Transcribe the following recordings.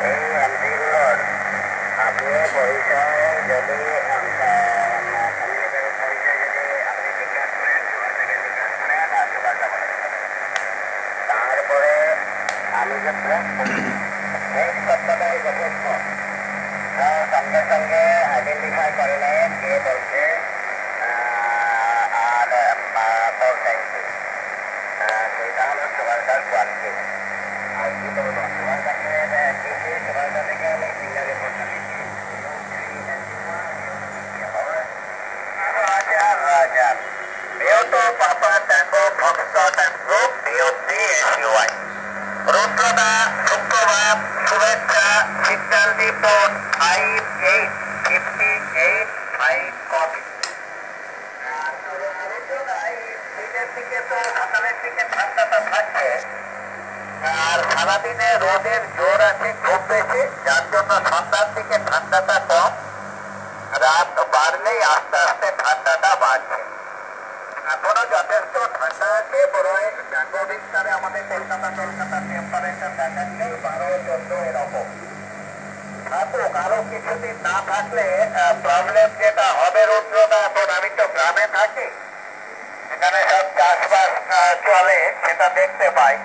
এই এমপিগুলোর আপনি পরিচয় যদি কমিউনিটির পরিচয় যদি আপনি জিজ্ঞাসা করেন সবার থেকে জিজ্ঞাসা করেন আর যোগাযোগ করেন, তারপরে আমি যে প্রেস করি এই তথ্যটাই যথেষ্ট। সঙ্গে সঙ্গে আইডেন্টিফাই করে নেয় কে বলছে আর বলছেন কি, সেটা হলো সবাইকার কোয়ালিটি। আর কি বলবো, সবাইকার সবাইকার থেকে আমি সিঙ্গার রিপোর্টটা দিচ্ছি। রাজার বিয়ত পাপা ট্যাঙ্গো ভবিষ্যৎ গ্রুপ বিওপি এসইউআই রুদ্রদা শুক্রবার শুভেচ্ছা সিগন্যাল রিপোর্ট 5858 5 কপি। দিনের দিকে তো সকালের দিকে ঠান্ডাটা থাকছে, আর সারাদিনে রোদের জোর আছে খুব বেশি, যার জন্য সন্ধ্যার দিকে ঠান্ডাটা কম, রাত বাড়লেই আস্তে আস্তে ঠান্ডাটা বাড়ছে। এখনো যথেষ্ট ঠান্ডা আছে, বরং ট্যাঙ্গো বিস্তারে আমাদের কলকাতার টেম্পারেচার দেখাচ্ছে 12-14 এরকম। থাকুক, আরো কিছুদিন না থাকলে প্রবলেম যেটা হবে রুদ্রদা, এখন আমি তো গ্রামে থাকি, এখানে সব চাষবাস চলে, সেটা দেখতে পাই।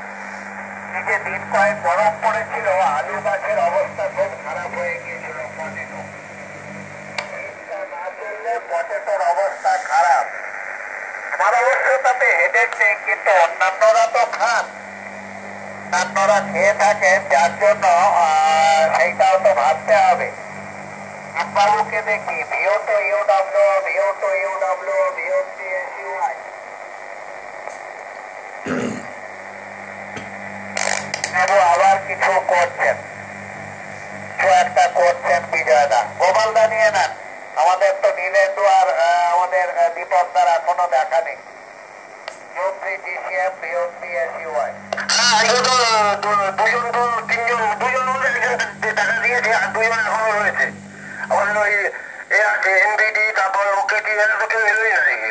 এই যে দিন কয়েক গরম পড়েছিল, আলু গাছের অবস্থা খুব খারাপ হয়ে গিয়েছিল। পটেটোর অবস্থা খারাপ। আমার অবশ্য তাতে হেডেক নেই, কিন্তু অন্যান্যরা তো খান, অন্যান্যরা খেয়ে থাকেন, যার জন্য সেইটাও তো ভাবতে হবে। বাবুকে দেখি ভিওটো ইউডব্লিউ ভিওটো ইউডব্লিউ ভিওটি এসইউআই আবার কিছু করছেন, কিছু একটা করছেন বিজয়দা। গোপালদা নিয়ে নেন, আমাদের তো নীলেন্দু আর আমাদের দীপকদার এখনো দেখা নেই। জিসিএম বিওটি এসইউআই টাকা দিয়েছে, আর দুজন এখনো রয়েছে। আমাদের ওই এ আছে এনবিডি, তারপর ওকেটি, এরা কেউ এলোই না দেখি,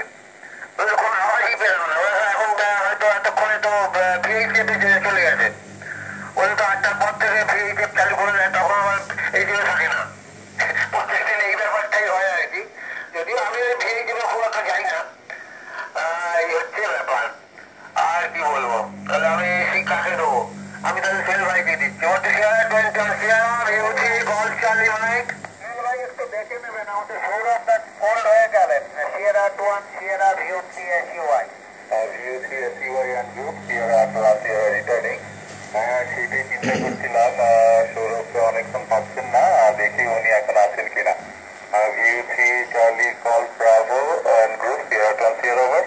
ওদের কোনো আওয়াজই পেল না। ওরা এখন হয়তো এতক্ষণে তো ভিএইচএফে চলে গেছে, ওদের তো 8টার পর থেকে ভিএইচএফ চালু করে দেয়, তখন আমার এই দিকে থাকে না। প্রত্যেক দিন এই ব্যাপারটাই হয় আর কি, যদিও আমি ওই ভিএইচএফে খুব একটা যাই না, এই হচ্ছে ব্যাপার। আর কি বলবো, তাহলে আমি সেই কাকে দেবো, আমি তাহলে সেল ভাইকে দিচ্ছি। ওটা চার্লি মাইক ভাই একটু দেখে নেবেন, আমাদের সৌরভটা কোল্ড হয়ে গেলেন। Sierra 2 Sierra VOT SUI VOT SUI and group Sierra 2 returning. হ্যাঁ, সেটাই চিন্তা করছিলাম, সৌরভকে অনেকক্ষণ পাচ্ছেন না, দেখি উনি এখন আছেন কিনা। VOT Charlie call Bravo and group Sierra 2 Sierra over.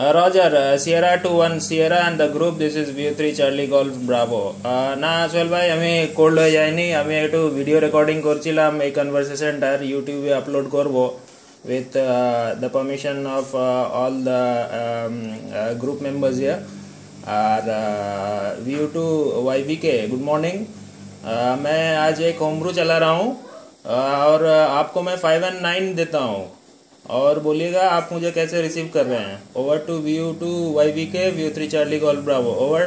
Roger, Sierra 2-1 Sierra and the group, this is View3 Charlie Golf Bravo. না আসল ভাই আমি কোল্ড হয়ে যাইনি, আমি একটু ভিডিও রেকর্ডিং করছিলাম, এই কনভারসেশনটার ইউটিউবে আপলোড করব with the permission of all the group members here. और View2 YVK, गुड मॉर्निंग। मैं आज एक होम ब्रू चला रहा हूँ और आपको मैं 5 and 9 देता हूँ, और बोलिएगा आप मुझे कैसे रिसीव कर रहे हैं। Over to View2 YVK View3 Charlie golf Bravo, over.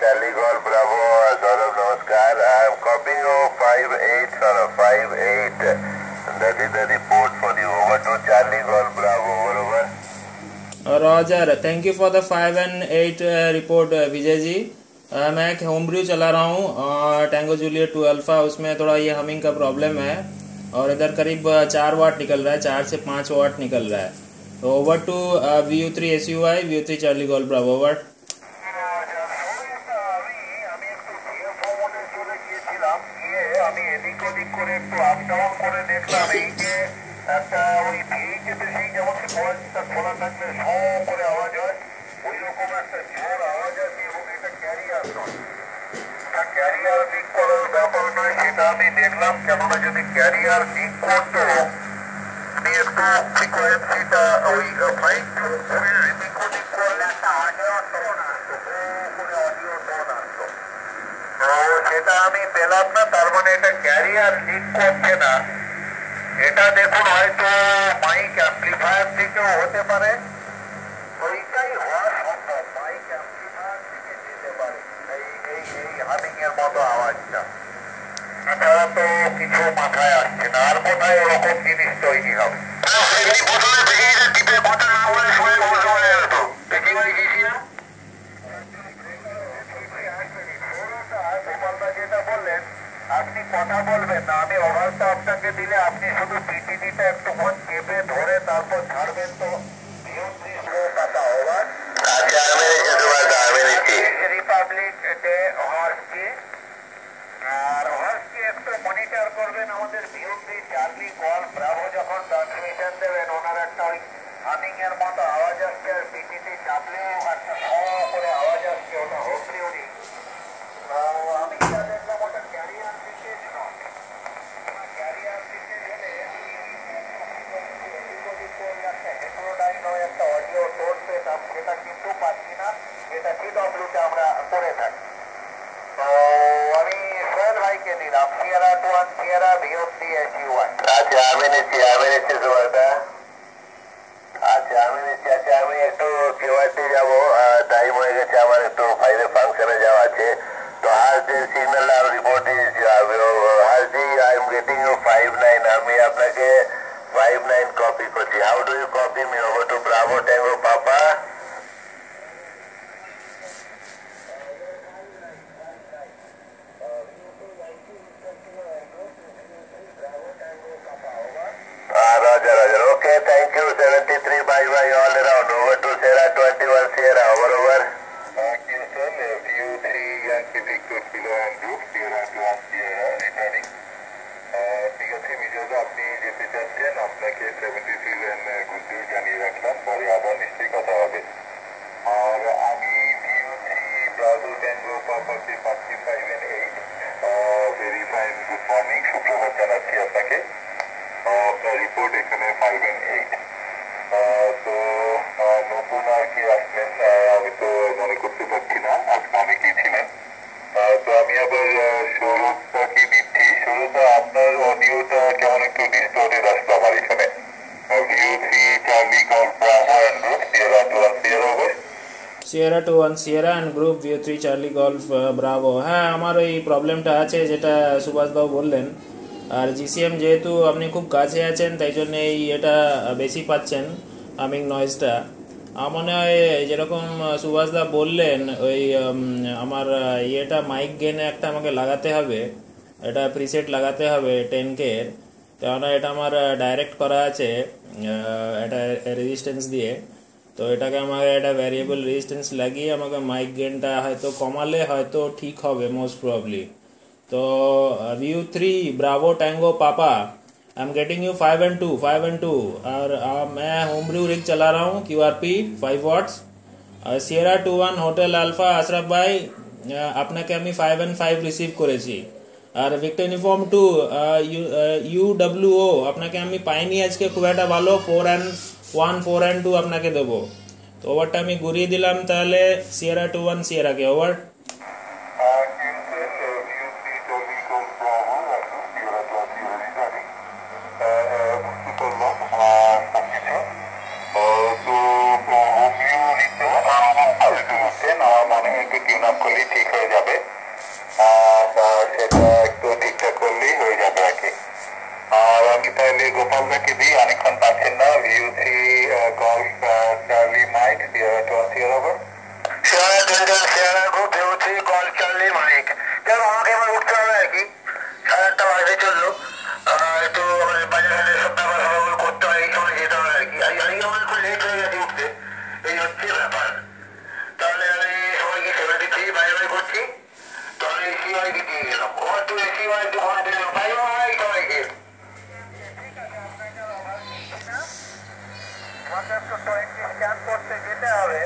Charlie golf Bravo, Saurabh नमस्कार। I am copying 58 58 that is the report for you. Over to Charlie Golf Bravo, over. Roger, thank you for the 5 and 8 report Vijay ji. मैं एक home Bru चला रहा हूँ tango Juliet 2 alpha, उसमें थोड़ा ये humming का प्रॉब्लम है, और इधर करीब 4 वाट निकल रहा है, 4 से 5 वाट निकल रहा है। तो over to View3 SUI View3 Charlie golf Bravo, over. আমি এদিক ওদিক করে একটু আপ ডাউন করে দেখলাম, এই যে একটা ওই ভিএইচএতে সেই যেমন কয়েকটা খোলা থাকলে স করে আওয়াজ হয়, ওই রকম একটা জোর আওয়াজ আছে, এবং এটা ক্যারিয়ার নয়, এটা ক্যারিয়ার লিক করার ব্যাপার নয়, সেটা আমি দেখলাম। কেননা যদি ক্যারিয়ার লিক করতো, আমি একটু ফ্রিকোয়েন্সিটা ওই ফাইন টিউন করে এদিক ওদিক করলে একটা অডিও টোন আসতো, করে অডিও টোন আসতো, তো সেটা আমি পেলাম না। তার মানে এটা ক্যারিয়ার লিক করছে না, এটা দেখুন হয়তো মাইক অ্যাম্প্লিফায়ার থেকেও হতে পারে। ওই মাথায় আসছে না, আর কোথায় ওরকম জিনিস তৈরি হবে। এমনি প্রথমে ব্রিগেডের টিপে কথা না বলে শুনে বলতে বলে যেত দেখি ভাই জিসিএম গোপালদা যেটা বললেন, আপনি কথা বলবেন না, আমি ওভারটা আপনাকে দিলে আপনি শুধু পিটিটিটা একটুক্ষণ চেপে ধরে তারপর ছাড়বেন। তো রিপাবলিক ডে হর্সকে আর হর্সকে একটু মনিটর করবেন। আমাদের ভিউটি চার্লি গল্ফ ব্রাভো যখন ট্রান্সমিশন দেবেন ওনার একটা ওই হামিং এর মতো আওয়াজ আসছে, আর পিটিটি চাপলেও একটা করে আওয়াজ আসছে, ওটা হোমলি উনি। আমি যা দেখলাম ওটা ক্যারিয়ার লিকেজ নয়, ক্যারিয়ার লিকেজ হলে একটা হেটেরোডাইন হয়ে একটা অডিও সোর্স পেতাম, সেটা কিন্তু পাচ্ছি না, যেটা সিডব্লিউতে আমরা করে থাকি। তো আমি সোহেল ভাইকে দিলাম সিয়েরা 1 সিয়েরা ভিওসি SU1। আচ্ছা আমি নিচ্ছি সুভাষদা। আচ্ছা আমি নিচ্ছি। আচ্ছা আমি একটু কেওয়াইসি যাবো, টাইম হয়ে গেছে আমার, একটু ফাইলে ফাংশনে যাওয়া আছে। তো হার্জি সিগন্যাল আর রিপোর্ট হার্জি আই এম গেটিং ইউ 59, আমি আপনাকে 59 কপি করছি। How do you copy me over to bravo tango papa? Roger. Okay, thank you. 73 bye all around. Over to Sierra 21 Sierra. Over. Thank you, sir. View 3 Yankee Victor Kilo and Group Sierra 1 Sierra returning. ঠিক আছে বিজয়, আপনি যেতে চাচ্ছেন, আপনাকে 73 good news জানিয়ে রাখলাম, পরে আবার নিশ্চয়ই কথা হবে। আর আমি ভিউ 3 ব্রাভো ট্যাঙ্গো পাপাকে পাচ্ছি 5 and 8। Very fine, good morning, সুপ্রভাত জানাচ্ছি আপনাকে। আপনার রিপোর্ট এখানে 5 and 8। তো নতুন আর কি আসলেন আমি তো মনে করতে পারছি না, আজকে অনেকেই ছিলেন। তো আমি আবার সৌরভটাকে দিচ্ছি। সৌরভটা আপনার অডিওটা কেমন একটু ডিস্টর্টেড আসলো আমার এখানে। View 3 Charlie golf bravo and group sierra 1 sierra over. Sierra 1 sierra and group view 3 Charlie golf bravo. হ্যাঁ, আমার ওই প্রবলেমটা আছে যেটা সুভাষবাবু বললেন। আর জিসিএম যেহেতু আপনি খুব কাছে আছেন তাই জন্য এই এটা বেশি পাচ্ছেন হামিং নয়েজটা। আমার মনে হয় যেরকম সুভাষদা বললেন ওই আমার ইয়েটা মাইক গেনে একটা আমাকে লাগাতে হবে, এটা প্রিসেট লাগাতে হবে 10K, কেননা এটা আমার ডাইরেক্ট করা আছে এটা রেজিস্ট্যান্স দিয়ে। তো এটাকে আমাকে একটা ভ্যারিয়েবল রেজিস্ট্যান্স লাগিয়ে আমাকে মাইক গেনটা হয়তো কমালে হয়তো ঠিক হবে মোস্ট প্রবলি। तो व्यू 3 ब्रावो टैंगो पापा I am getting you 5 and 2 और मैं होम ब्रू रिग चला रहा हूँ QRP 5 watts। Sierra 21 hotel alpha Ashraf ভাই আপনাকে আমি 5 and 5 রিসিভ করেছি। আর ভিক্টর ইউনিফর্ম 2 UWO আপনাকে আমি পাইনি আজকে খুব একটা ভালো, 4 and 1 4 and 2 আপনাকে দেবো। তো ওভারটা আমি ঘুরিয়ে দিলাম তাহলে সিয়েরা 21 সিয়েরাকে ওভার। ঠিক হয়ে যাবে, সেটা একটু ঠিকঠাক করলেই হয়ে যাবে আর কি। আর আমি তাহলে গোপালদাকে দিই, অনেকক্ষণ পাচ্ছেন না। View 3 golf charlie mike sierra 1 sierra over. Sierra group view 3 golf charlie mike. দেখো আমাকে এবার উঠতে হবে আর কি, 8:30 বাজে চললো, একটু বাজারে সব ব্যাপার সবাই করতে হয়, এই সময় যেতে হবে আর কি। আমার একটু লেট হয়ে গেছে উঠতে, এই হচ্ছে ব্যাপার। তাহলে আমি সবাইকে 73 বাই করছি। তো আমি SUI দিয়ে গেলাম, ওভার টু SUI একটু ফোন দিলাম, বাই সবাইকে। আমাকে একটু 20 স্ক্যান করতে যেতে হবে।